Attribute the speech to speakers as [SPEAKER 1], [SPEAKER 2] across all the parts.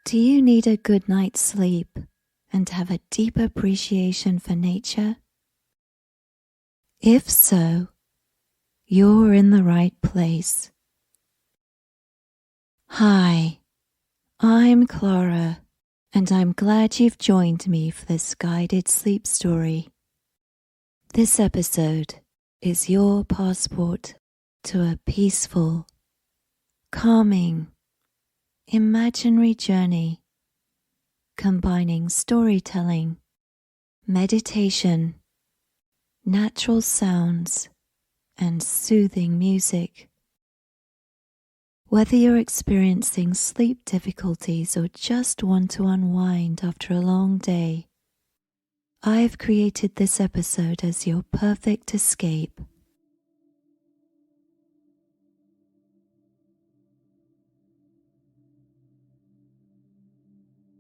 [SPEAKER 1] Do you need a good night's sleep and have a deep appreciation for nature? If so, you're in the right place. Hi, I'm Clara, and I'm glad you've joined me for this guided sleep story. This episode is your passport to a peaceful, calming, imaginary journey, combining storytelling, meditation, natural sounds, and soothing music. Whether you're experiencing sleep difficulties or just want to unwind after a long day, I've created this episode as your perfect escape.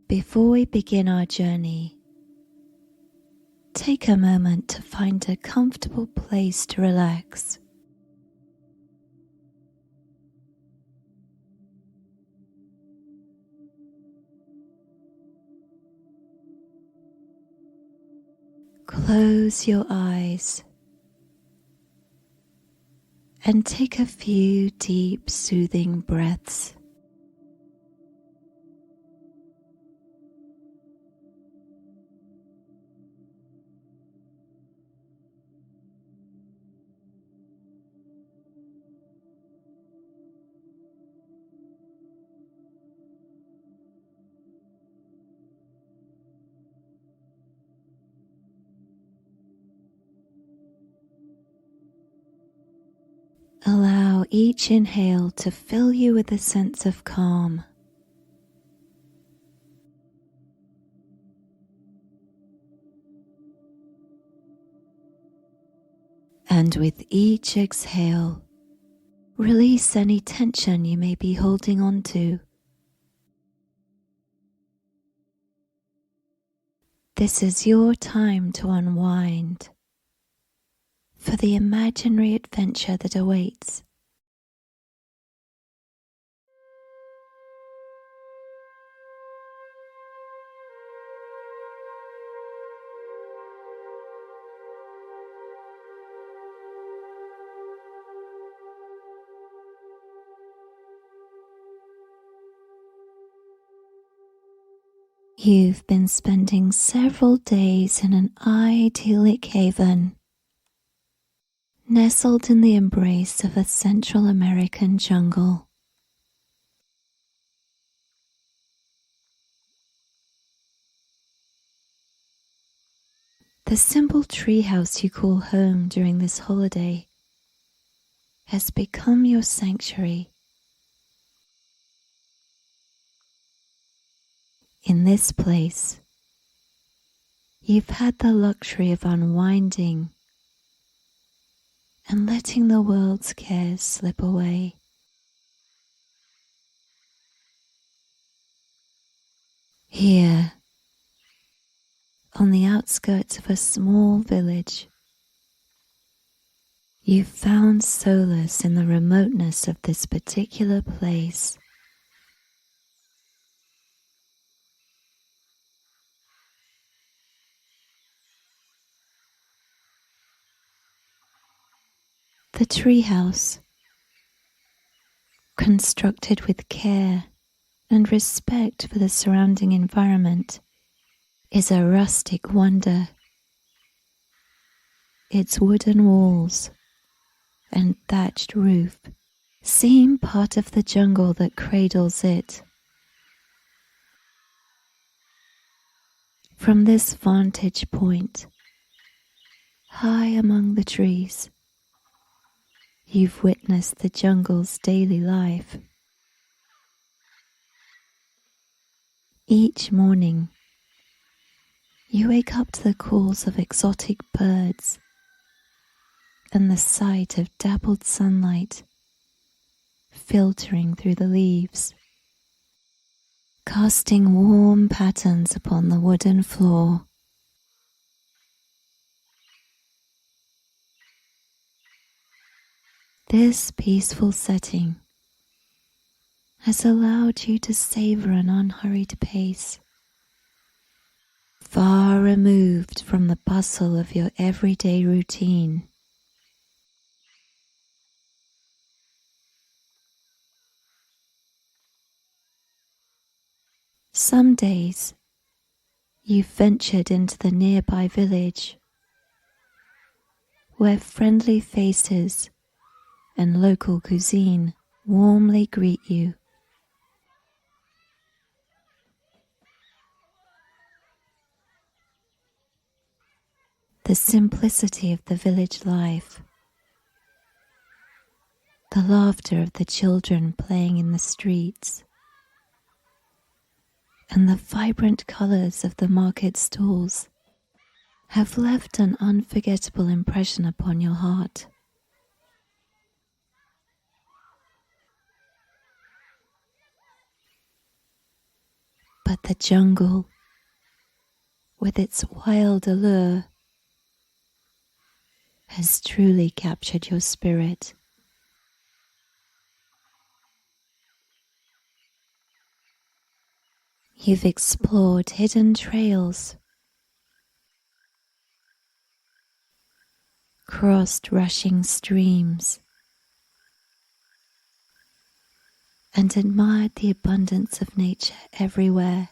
[SPEAKER 1] Before we begin our journey, take a moment to find a comfortable place to relax. Close your eyes and take a few deep, soothing breaths. Allow each inhale to fill you with a sense of calm. And with each exhale, release any tension you may be holding on to. This is your time to unwind for the imaginary adventure that awaits. You've been spending several days in an idyllic haven, nestled in the embrace of a Central American jungle. The simple treehouse you call home during this holiday has become your sanctuary. In this place, you've had the luxury of unwinding and letting the world's cares slip away. Here, on the outskirts of a small village, you've found solace in the remoteness of this particular place. The treehouse, constructed with care and respect for the surrounding environment, is a rustic wonder. Its wooden walls and thatched roof seem part of the jungle that cradles it. From this vantage point, high among the trees, you've witnessed the jungle's daily life. Each morning, you wake up to the calls of exotic birds and the sight of dappled sunlight filtering through the leaves, casting warm patterns upon the wooden floor. This peaceful setting has allowed you to savor an unhurried pace, far removed from the bustle of your everyday routine. Some days, you've ventured into the nearby village, where friendly faces and local cuisine warmly greet you. The simplicity of the village life, the laughter of the children playing in the streets, and the vibrant colors of the market stalls have left an unforgettable impression upon your heart. But the jungle, with its wild allure, has truly captured your spirit. You've explored hidden trails, crossed rushing streams, and admired the abundance of nature everywhere.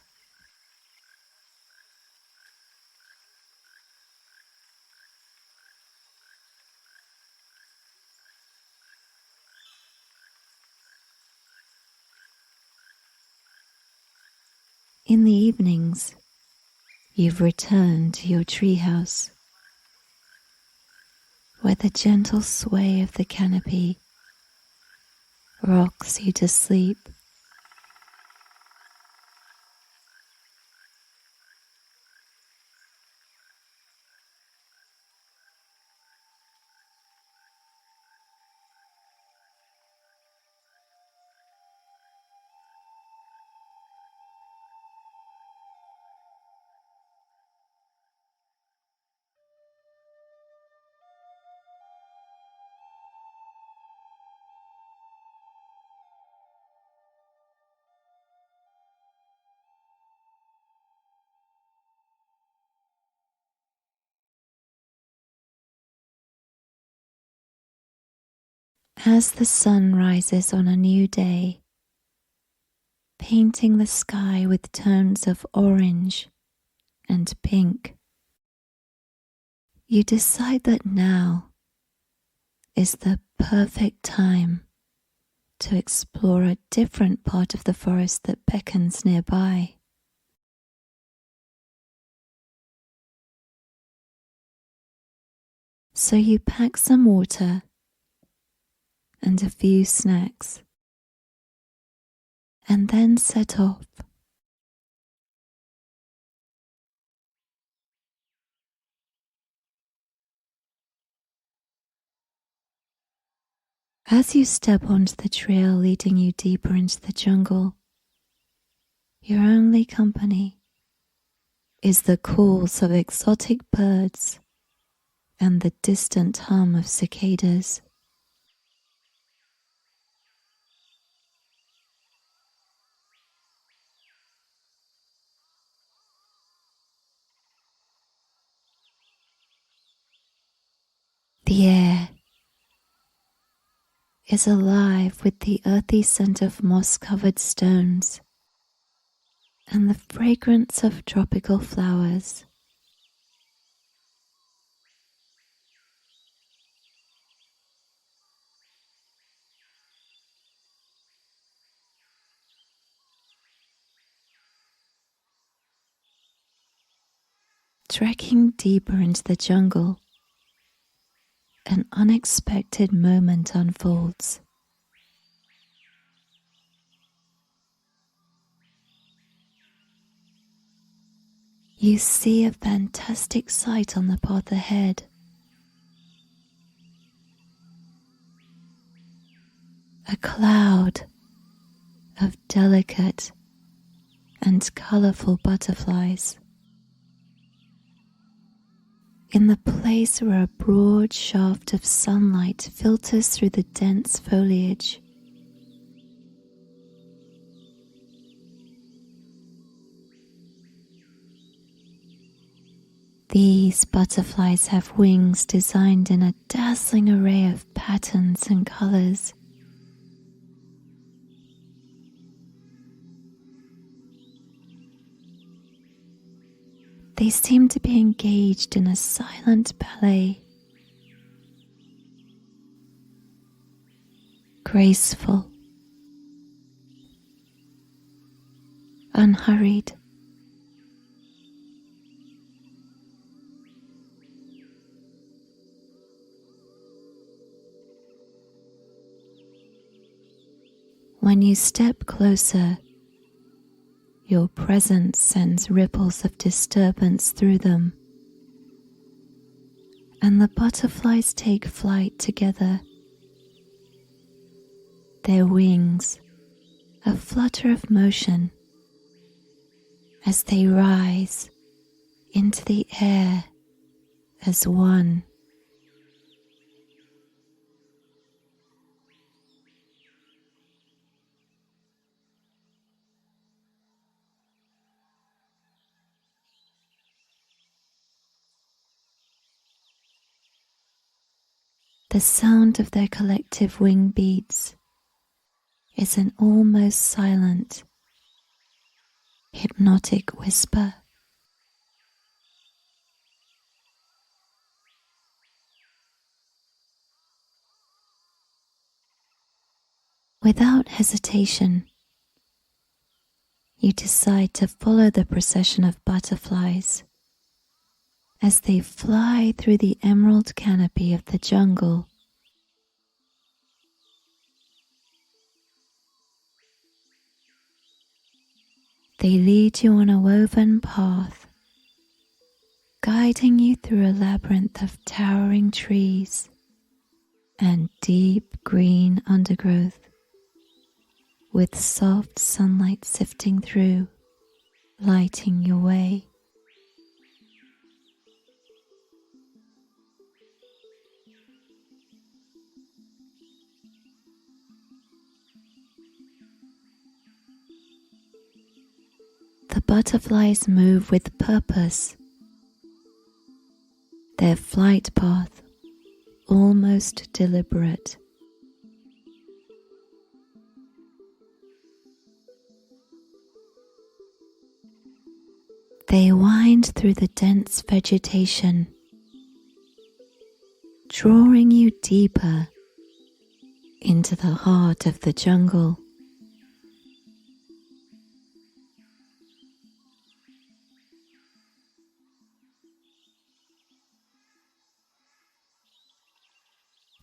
[SPEAKER 1] In the evenings, you've returned to your treehouse, where the gentle sway of the canopy rocks you to sleep. As the sun rises on a new day, painting the sky with tones of orange and pink, you decide that now is the perfect time to explore a different part of the forest that beckons nearby. So you pack some water and a few snacks, and then set off. As you step onto the trail leading you deeper into the jungle, your only company is the calls of exotic birds and the distant hum of cicadas. The air is alive with the earthy scent of moss-covered stones and the fragrance of tropical flowers. Trekking deeper into the jungle, an unexpected moment unfolds. You see a fantastic sight on the path ahead. A cloud of delicate and colorful butterflies. In the place where a broad shaft of sunlight filters through the dense foliage, These butterflies have wings designed in a dazzling array of patterns and colors. They seem to be engaged in a silent ballet, graceful, unhurried. When you step closer, your presence sends ripples of disturbance through them, and the butterflies take flight together, their wings a flutter of motion as they rise into the air as one. The sound of their collective wing beats is an almost silent, hypnotic whisper. Without hesitation, you decide to follow the procession of butterflies as they fly through the emerald canopy of the jungle. They lead you on a woven path, guiding you through a labyrinth of towering trees and deep green undergrowth, with soft sunlight sifting through, lighting your way. The butterflies move with purpose, their flight path almost deliberate. They wind through the dense vegetation, drawing you deeper into the heart of the jungle.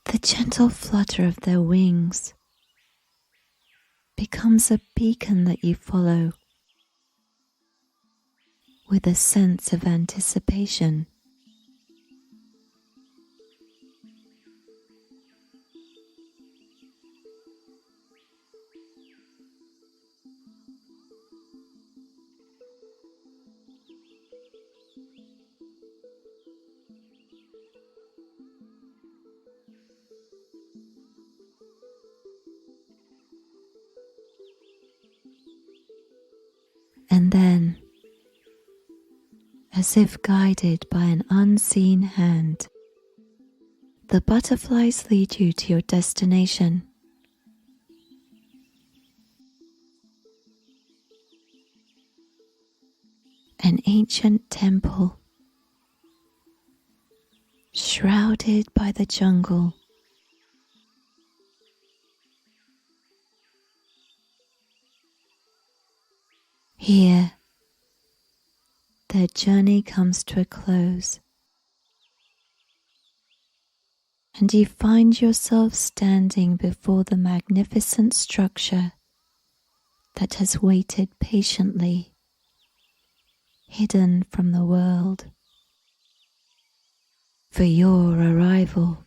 [SPEAKER 1] The gentle flutter of their wings becomes a beacon that you follow with a sense of anticipation. And then, as if guided by an unseen hand, the butterflies lead you to your destination. An ancient temple, shrouded by the jungle. Here, their journey comes to a close, and you find yourself standing before the magnificent structure that has waited patiently, hidden from the world, for your arrival.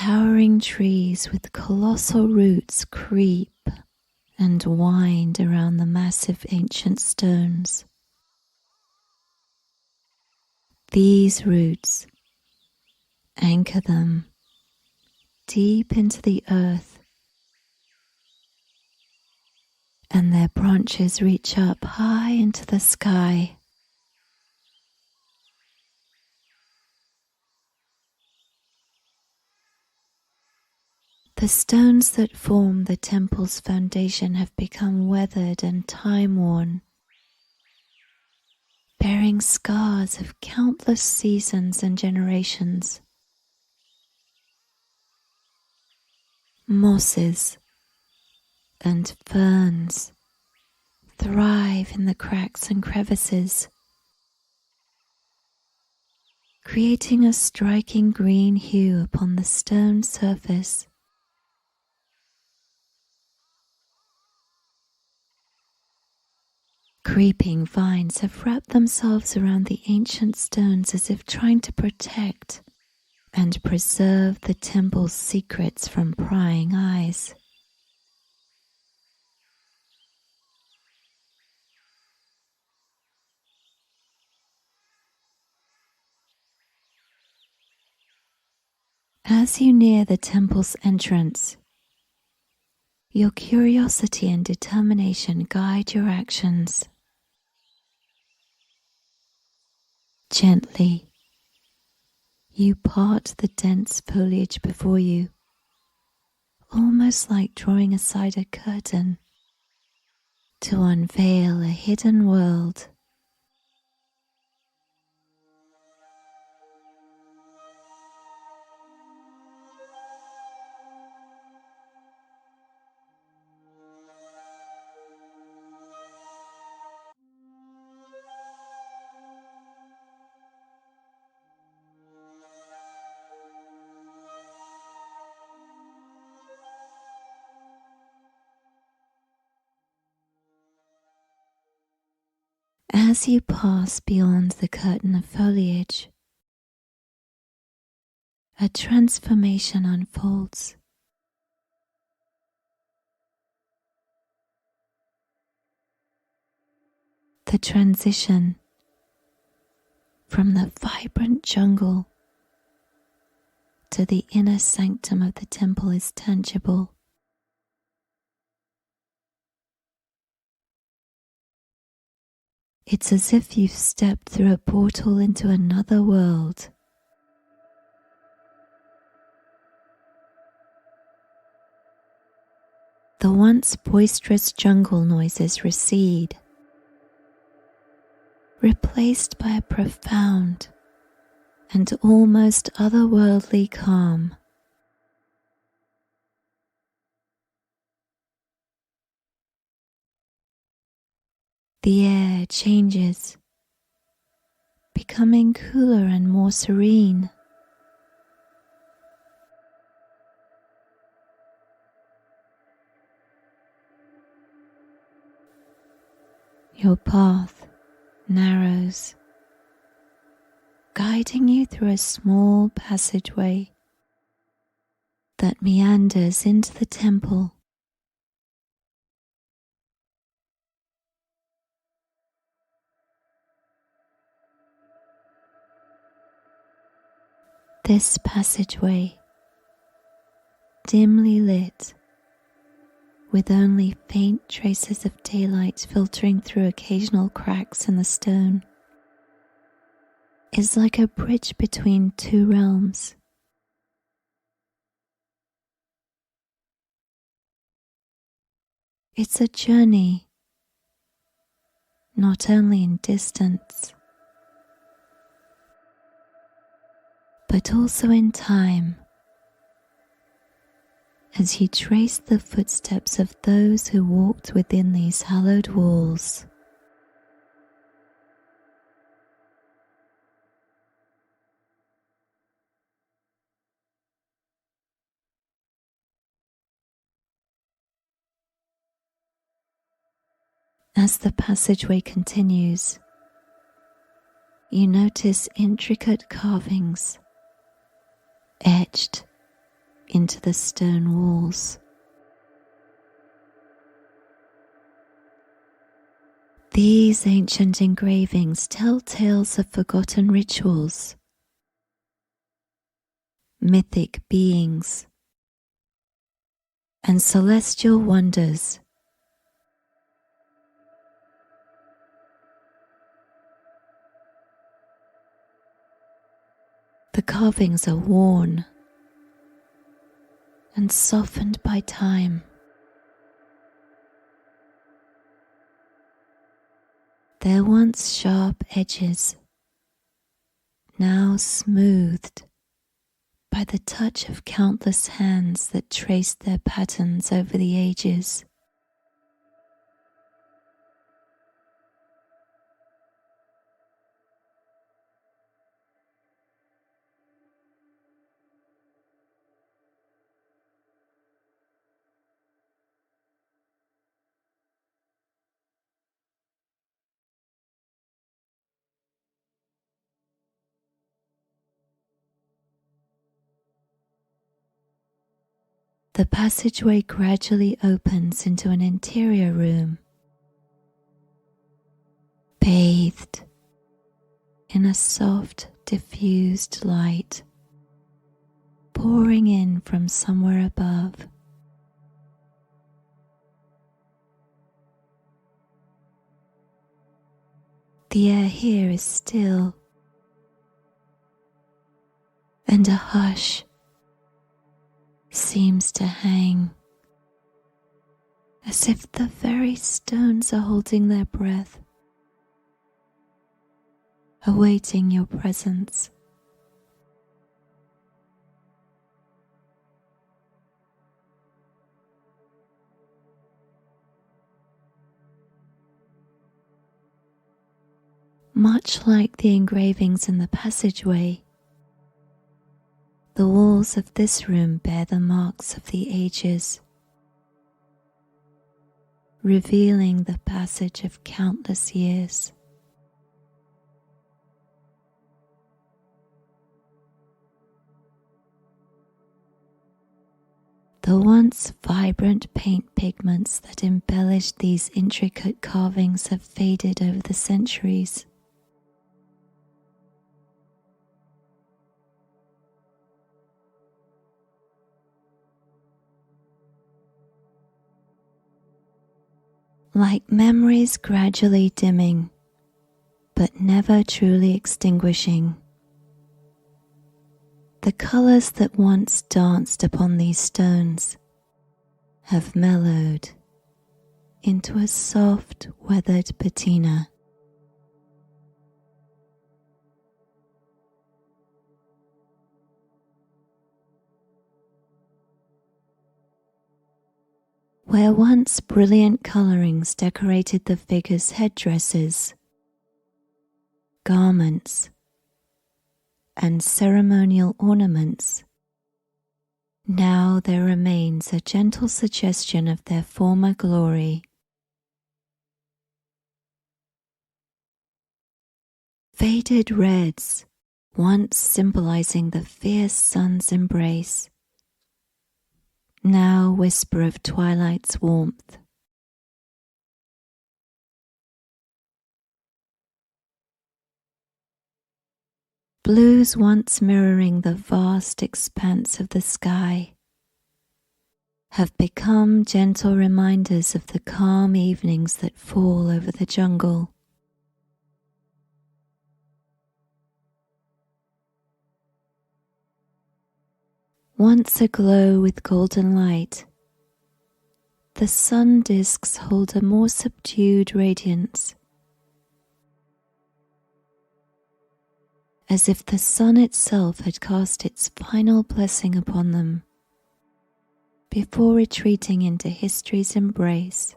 [SPEAKER 1] Towering trees with colossal roots creep and wind around the massive ancient stones. These roots anchor them deep into the earth, and their branches reach up high into the sky. The stones that form the temple's foundation have become weathered and time-worn, bearing scars of countless seasons and generations. Mosses and ferns thrive in the cracks and crevices, creating a striking green hue upon the stone surface. Creeping vines have wrapped themselves around the ancient stones as if trying to protect and preserve the temple's secrets from prying eyes. As you near the temple's entrance, your curiosity and determination guide your actions. Gently, you part the dense foliage before you, almost like drawing aside a curtain to unveil a hidden world. As you pass beyond the curtain of foliage, a transformation unfolds. The transition from the vibrant jungle to the inner sanctum of the temple is tangible. It's as if you've stepped through a portal into another world. The once boisterous jungle noises recede, replaced by a profound and almost otherworldly calm. The air changes, becoming cooler and more serene. Your path narrows, guiding you through a small passageway that meanders into the temple. This passageway, dimly lit, with only faint traces of daylight filtering through occasional cracks in the stone, is like a bridge between two realms. It's a journey, not only in distance, but also in time, as you trace the footsteps of those who walked within these hallowed walls. As the passageway continues, you notice intricate carvings etched into the stone walls. These ancient engravings tell tales of forgotten rituals, mythic beings, and celestial wonders. The carvings are worn and softened by time. Their once sharp edges, now smoothed by the touch of countless hands that traced their patterns over the ages. The passageway gradually opens into an interior room, bathed in a soft, diffused light pouring in from somewhere above. The air here is still, and a hush seems to hang, as if the very stones are holding their breath, awaiting your presence. Much like the engravings in the passageway, the walls of this room bear the marks of the ages, revealing the passage of countless years. The once vibrant paint pigments that embellished these intricate carvings have faded over the centuries. Like memories gradually dimming, but never truly extinguishing. The colors that once danced upon these stones have mellowed into a soft, weathered patina. Where once brilliant colorings decorated the figures' headdresses, garments, and ceremonial ornaments, now there remains a gentle suggestion of their former glory. Faded reds, once symbolizing the fierce sun's embrace, now whisper of twilight's warmth. Blues once mirroring the vast expanse of the sky have become gentle reminders of the calm evenings that fall over the jungle. Once aglow with golden light, the sun discs hold a more subdued radiance, as if the sun itself had cast its final blessing upon them before retreating into history's embrace.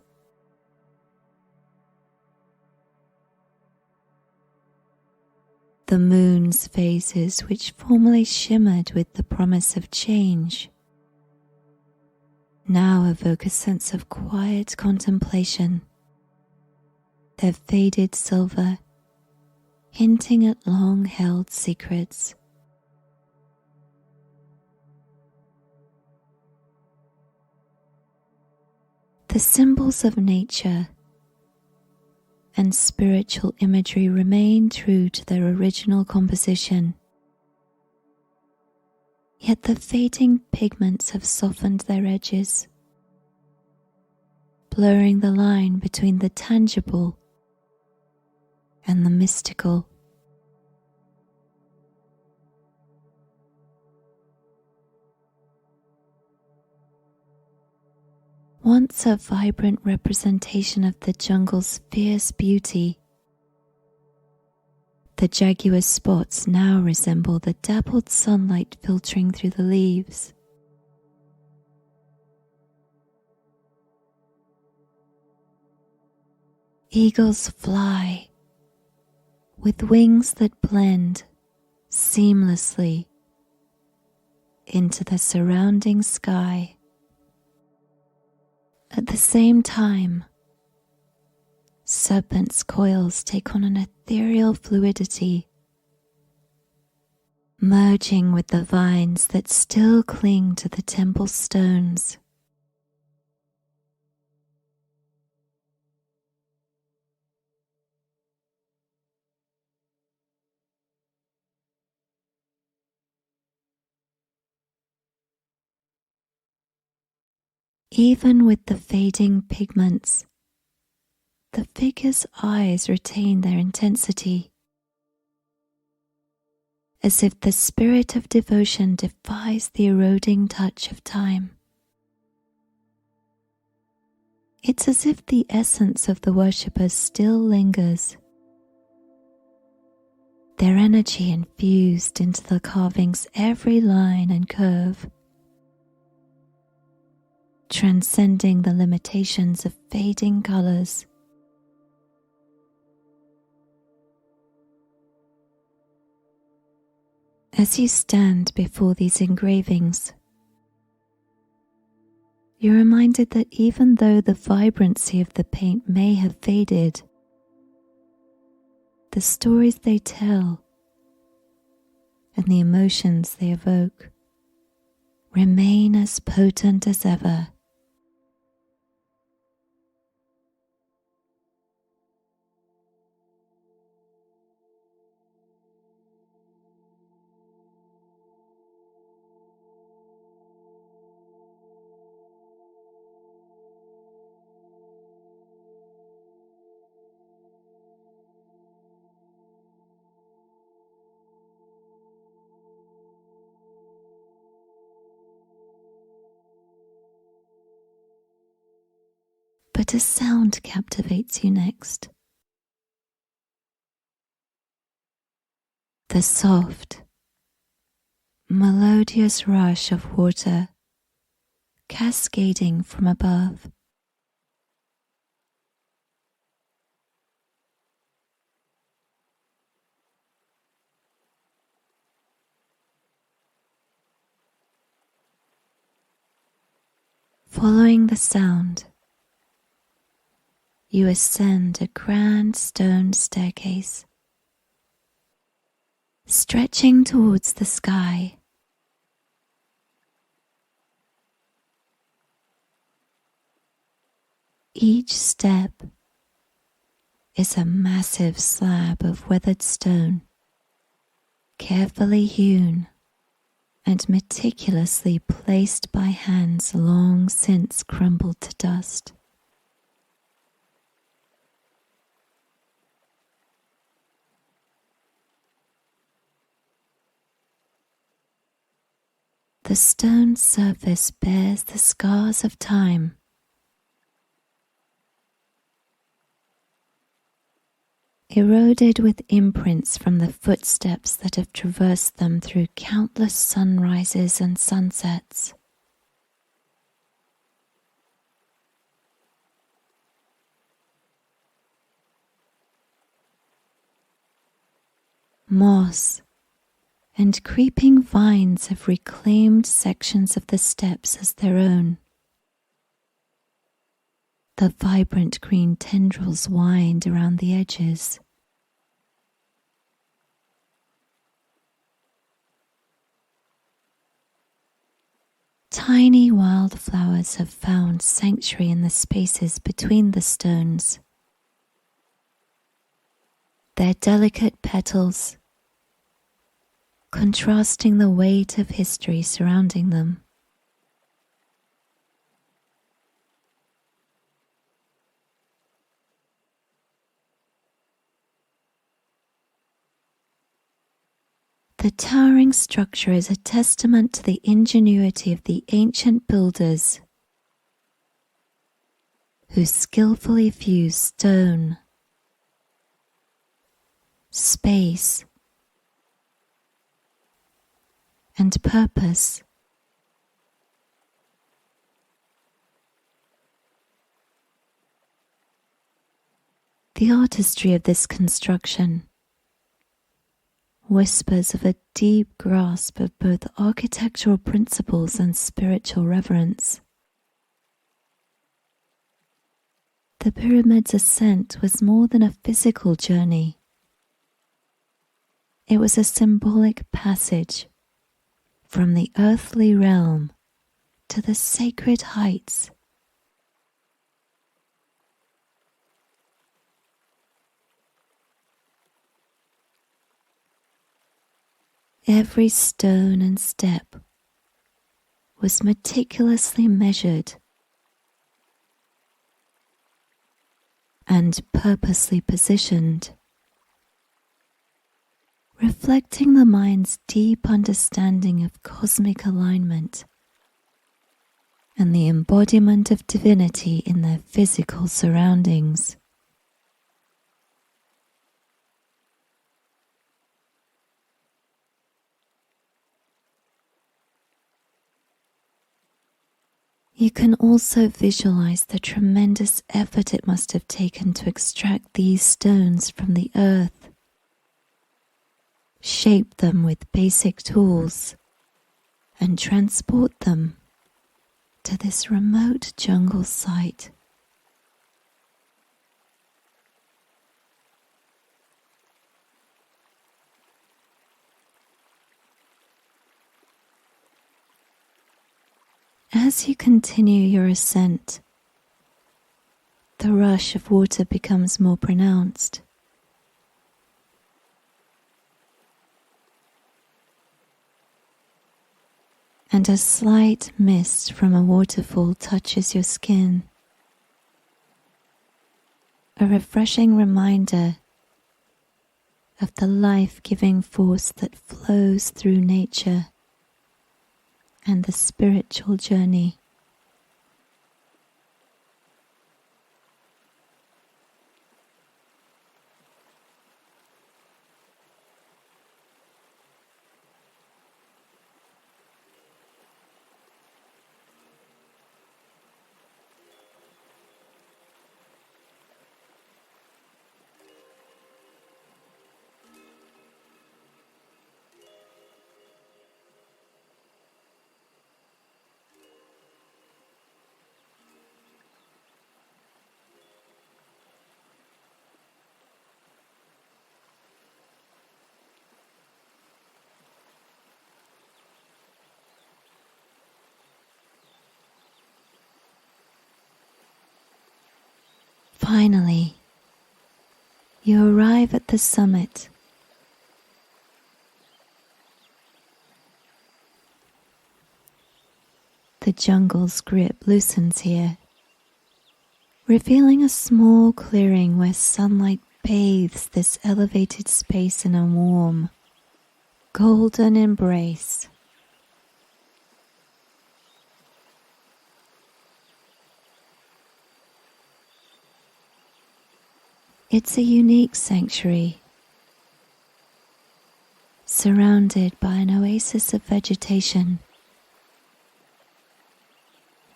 [SPEAKER 1] The moon's phases, which formerly shimmered with the promise of change, now evoke a sense of quiet contemplation, their faded silver hinting at long-held secrets. The symbols of nature and spiritual imagery remain true to their original composition, yet the fading pigments have softened their edges, blurring the line between the tangible and the mystical. Once a vibrant representation of the jungle's fierce beauty, the jaguar spots now resemble the dappled sunlight filtering through the leaves. Eagles fly with wings that blend seamlessly into the surrounding sky. At the same time, serpents' coils take on an ethereal fluidity, merging with the vines that still cling to the temple stones. Even with the fading pigments, the figure's eyes retain their intensity, as if the spirit of devotion defies the eroding touch of time. It's as if the essence of the worshipper still lingers, their energy infused into the carving's every line and curve, transcending the limitations of fading colors. As you stand before these engravings, you're reminded that even though the vibrancy of the paint may have faded, the stories they tell and the emotions they evoke remain as potent as ever. But a sound captivates you next. The soft, melodious rush of water cascading from above. Following the sound, you ascend a grand stone staircase, stretching towards the sky. Each step is a massive slab of weathered stone, carefully hewn and meticulously placed by hands long since crumbled to dust. The stone surface bears the scars of time, eroded with imprints from the footsteps that have traversed them through countless sunrises and sunsets. Moss and creeping vines have reclaimed sections of the steps as their own. The vibrant green tendrils wind around the edges. Tiny wildflowers have found sanctuary in the spaces between the stones. Their delicate petals contrasting the weight of history surrounding them. The towering structure is a testament to the ingenuity of the ancient builders who skillfully fused stone, space, and purpose. The artistry of this construction whispers of a deep grasp of both architectural principles and spiritual reverence. The pyramid's ascent was more than a physical journey. It was a symbolic passage from the earthly realm to the sacred heights. Every stone and step was meticulously measured and purposely positioned, reflecting the mind's deep understanding of cosmic alignment and the embodiment of divinity in their physical surroundings. You can also visualize the tremendous effort it must have taken to extract these stones from the earth, shape them with basic tools, and transport them to this remote jungle site. As you continue your ascent, the rush of water becomes more pronounced. And a slight mist from a waterfall touches your skin, a refreshing reminder of the life-giving force that flows through nature and the spiritual journey. Finally, you arrive at the summit. The jungle's grip loosens here, revealing a small clearing where sunlight bathes this elevated space in a warm, golden embrace. It's a unique sanctuary, surrounded by an oasis of vegetation,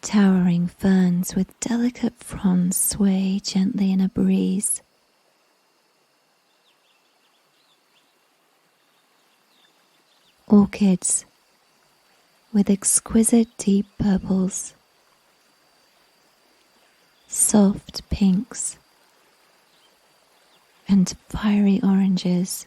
[SPEAKER 1] towering ferns with delicate fronds sway gently in a breeze. Orchids with exquisite deep purples, soft pinks, and fiery oranges.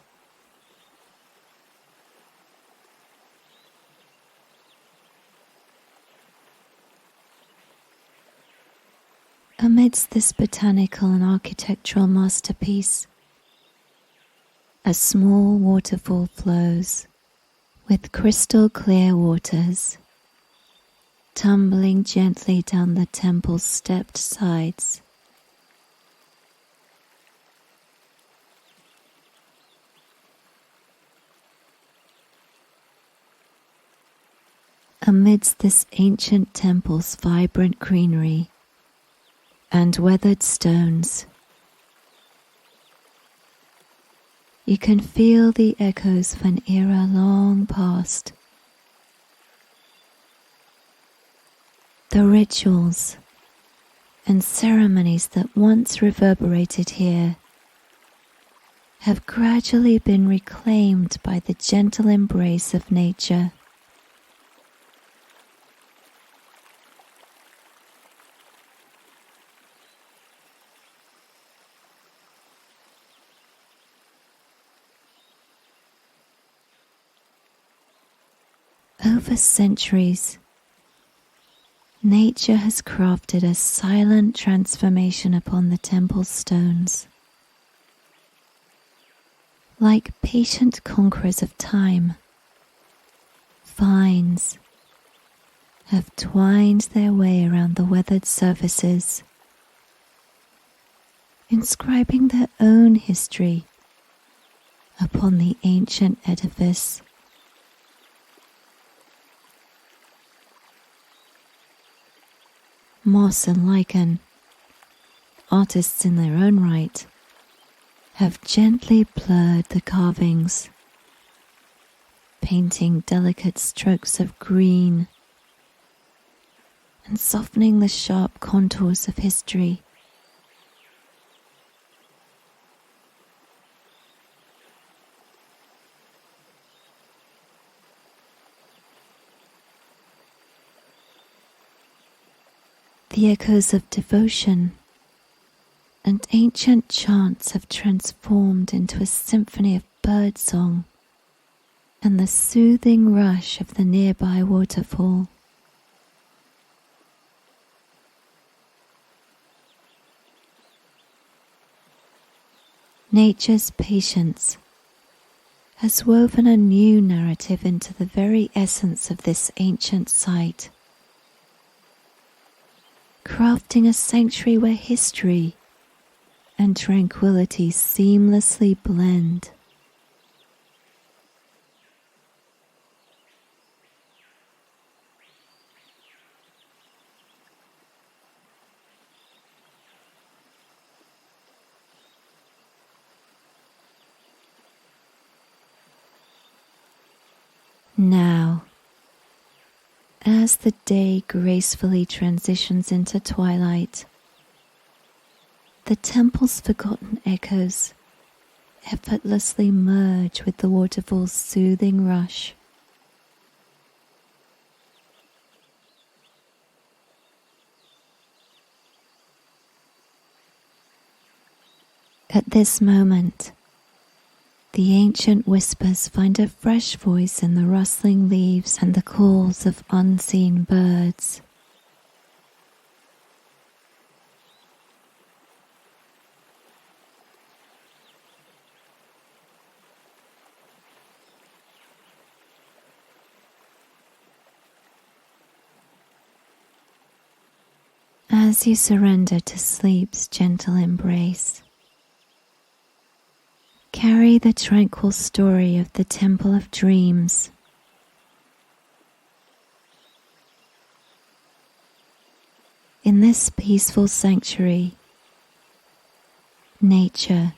[SPEAKER 1] Amidst this botanical and architectural masterpiece, a small waterfall flows with crystal clear waters tumbling gently down the temple's stepped sides. Amidst this ancient temple's vibrant greenery and weathered stones, you can feel the echoes of an era long past. The rituals and ceremonies that once reverberated here have gradually been reclaimed by the gentle embrace of nature. Over centuries, nature has crafted a silent transformation upon the temple stones. Like patient conquerors of time, vines have twined their way around the weathered surfaces, inscribing their own history upon the ancient edifice. Moss and lichen, artists in their own right, have gently blurred the carvings, painting delicate strokes of green and softening the sharp contours of history. The echoes of devotion and ancient chants have transformed into a symphony of birdsong and the soothing rush of the nearby waterfall. Nature's patience has woven a new narrative into the very essence of this ancient site, crafting a sanctuary where history and tranquility seamlessly blend. Now, as the day gracefully transitions into twilight, the temple's forgotten echoes effortlessly merge with the waterfall's soothing rush. At this moment, the ancient whispers find a fresh voice in the rustling leaves and the calls of unseen birds. As you surrender to sleep's gentle embrace, carry the tranquil story of the Temple of Dreams. In this peaceful sanctuary, nature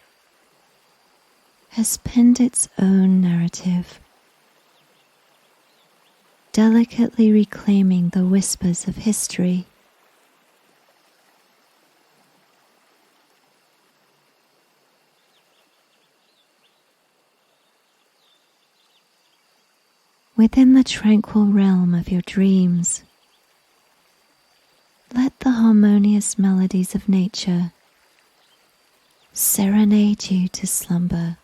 [SPEAKER 1] has penned its own narrative, delicately reclaiming the whispers of history. Within the tranquil realm of your dreams, let the harmonious melodies of nature serenade you to slumber.